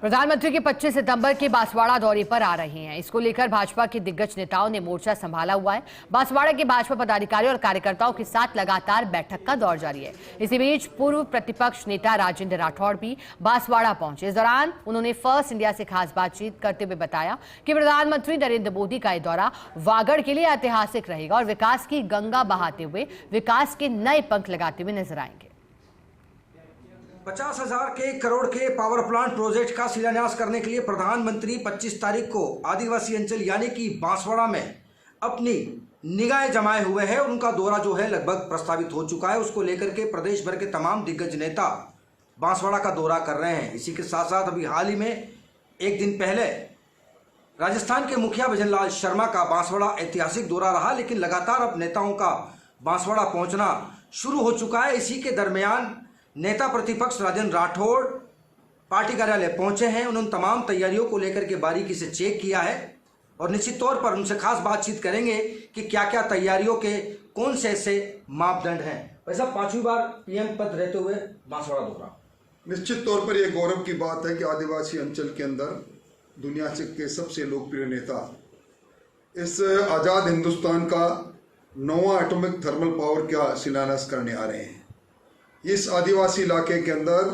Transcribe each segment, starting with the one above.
प्रधानमंत्री के 25 सितंबर के बांसवाड़ा दौरे पर आ रहे हैं। इसको लेकर भाजपा के दिग्गज नेताओं ने मोर्चा संभाला हुआ है। बांसवाड़ा के भाजपा पदाधिकारियों और कार्यकर्ताओं के साथ लगातार बैठक का दौर जारी है। इसी बीच पूर्व प्रतिपक्ष नेता राजेंद्र राठौड़ भी बांसवाड़ा पहुंचे। इस दौरान उन्होंने फर्स्ट इंडिया से खास बातचीत करते हुए बताया कि प्रधानमंत्री नरेंद्र मोदी का यह दौरा वागड़ के लिए ऐतिहासिक रहेगा और विकास की गंगा बहाते हुए विकास के नए पंख लगाते हुए नजर आएंगे। 50,000 करोड़ के पावर प्लांट प्रोजेक्ट का शिलान्यास करने के लिए प्रधानमंत्री 25 तारीख को आदिवासी अंचल यानी कि बांसवाड़ा में अपनी निगाहें जमाए हुए हैं। उनका दौरा जो है लगभग प्रस्तावित हो चुका है। उसको लेकर के प्रदेश भर के तमाम दिग्गज नेता बांसवाड़ा का दौरा कर रहे हैं। इसी के साथ साथ अभी हाल ही में एक दिन पहले राजस्थान के मुखिया भजन लाल शर्मा का बांसवाड़ा ऐतिहासिक दौरा रहा, लेकिन लगातार अब नेताओं का बांसवाड़ा पहुंचना शुरू हो चुका है। इसी के दरमियान नेता प्रतिपक्ष राजेंद्र राठौड़ पार्टी कार्यालय पहुंचे हैं। उन्होंने तमाम तैयारियों को लेकर के बारीकी से चेक किया है और निश्चित तौर पर उनसे खास बातचीत करेंगे कि क्या क्या तैयारियों के कौन से ऐसे मापदंड हैं। वैसा 5वीं बार पीएम पद रहते हुए बांसवाड़ा दौरा, निश्चित तौर पर यह गौरव की बात है कि आदिवासी अंचल के अंदर दुनिया के सबसे लोकप्रिय नेता इस आज़ाद हिंदुस्तान का 9वां एटॉमिक थर्मल पावर का शिलान्यास करने आ रहे हैं। इस आदिवासी इलाके के अंदर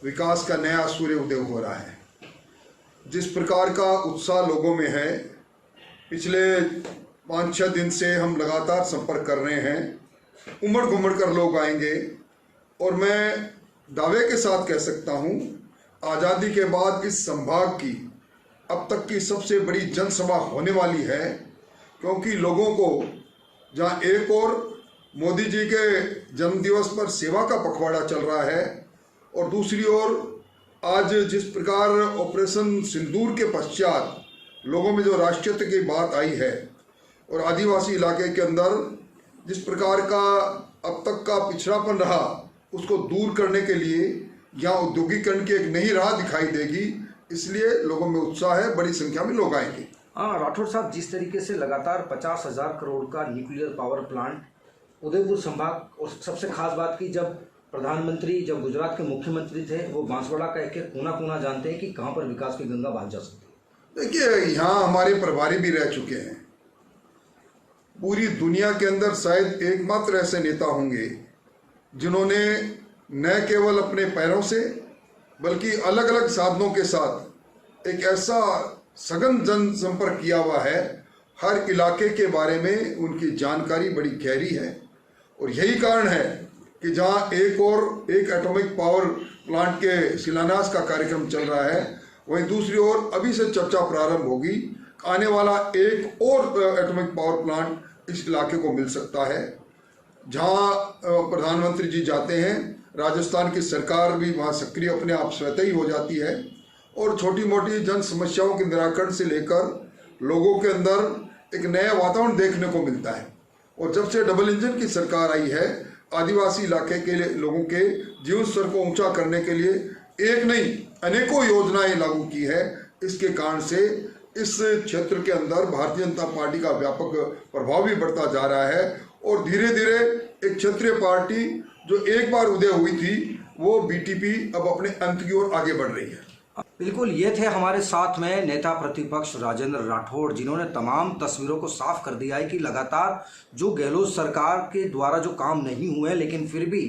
विकास का नया सूर्य उदय हो रहा है। जिस प्रकार का उत्साह लोगों में है, पिछले 5-6 दिन से हम लगातार संपर्क कर रहे हैं। उमड़ घुमड़ कर लोग आएंगे और मैं दावे के साथ कह सकता हूं, आज़ादी के बाद इस संभाग की अब तक की सबसे बड़ी जनसभा होने वाली है, क्योंकि लोगों को जहां एक और मोदी जी के जन्मदिवस पर सेवा का पखवाड़ा चल रहा है और दूसरी ओर आज जिस प्रकार ऑपरेशन सिंदूर के पश्चात लोगों में जो राष्ट्रीयता की बात आई है और आदिवासी इलाके के अंदर जिस प्रकार का अब तक का पिछड़ापन रहा, उसको दूर करने के लिए यहाँ औद्योगिकरण की एक नई राह दिखाई देगी। इसलिए लोगों में उत्साह है, बड़ी संख्या में लोग आएंगे। हाँ राठौड़ साहब, जिस तरीके से लगातार 50,000 करोड़ का न्यूक्लियर पावर प्लांट उदयपुर संभाग, और सबसे खास बात की जब प्रधानमंत्री जब गुजरात के मुख्यमंत्री थे, वो बांसवाड़ा का एक एक कोना कोना जानते हैं कि कहां पर विकास की गंगा बहा जा सकती है। देखिए, यहाँ हमारे प्रभारी भी रह चुके हैं। पूरी दुनिया के अंदर शायद एकमात्र ऐसे नेता होंगे जिन्होंने न केवल अपने पैरों से बल्कि अलग अलग साधनों के साथ एक ऐसा सघन जनसंपर्क किया हुआ है। हर इलाके के बारे में उनकी जानकारी बड़ी गहरी है और यही कारण है कि जहां एक एटॉमिक पावर प्लांट के शिलान्यास का कार्यक्रम चल रहा है, वहीं दूसरी ओर अभी से चर्चा प्रारंभ होगी। आने वाला एक और एटॉमिक पावर प्लांट इस इलाके को मिल सकता है। जहां प्रधानमंत्री जी जाते हैं, राजस्थान की सरकार भी वहां सक्रिय अपने आप स्वतः ही हो जाती है और छोटी मोटी जन समस्याओं के निराकरण से लेकर लोगों के अंदर एक नया वातावरण देखने को मिलता है। और जब से डबल इंजन की सरकार आई है, आदिवासी इलाके के लोगों के जीवन स्तर को ऊंचा करने के लिए एक नहीं अनेकों योजनाएं लागू की है। इसके कारण से इस क्षेत्र के अंदर भारतीय जनता पार्टी का व्यापक प्रभाव भी बढ़ता जा रहा है और धीरे धीरे एक क्षेत्रीय पार्टी जो एक बार उदय हुई थी, वो बीटीपी अब अपने अंत की ओर आगे बढ़ रही है। बिल्कुल, ये थे हमारे साथ में नेता प्रतिपक्ष राजेंद्र राठौड़, जिन्होंने तमाम तस्वीरों को साफ कर दिया है कि लगातार जो गहलोत सरकार के द्वारा जो काम नहीं हुए, लेकिन फिर भी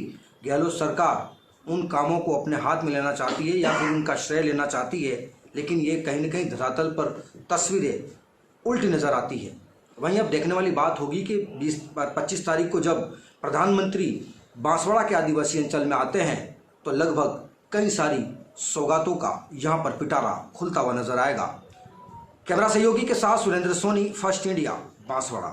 गहलोत सरकार उन कामों को अपने हाथ में लेना चाहती है या फिर उनका श्रेय लेना चाहती है, लेकिन ये कहीं न कहीं धरातल पर तस्वीरें उल्टी नज़र आती है। वहीं अब देखने वाली बात होगी कि 25 तारीख को जब प्रधानमंत्री बांसवाड़ा के आदिवासी अंचल में आते हैं तो लगभग कई सारी सौगातों का यहाँ पर पिटारा खुलता हुआ नजर आएगा। कैमरा सहयोगी के साथ सुरेंद्र सोनी, फर्स्ट इंडिया, बांसवाड़ा।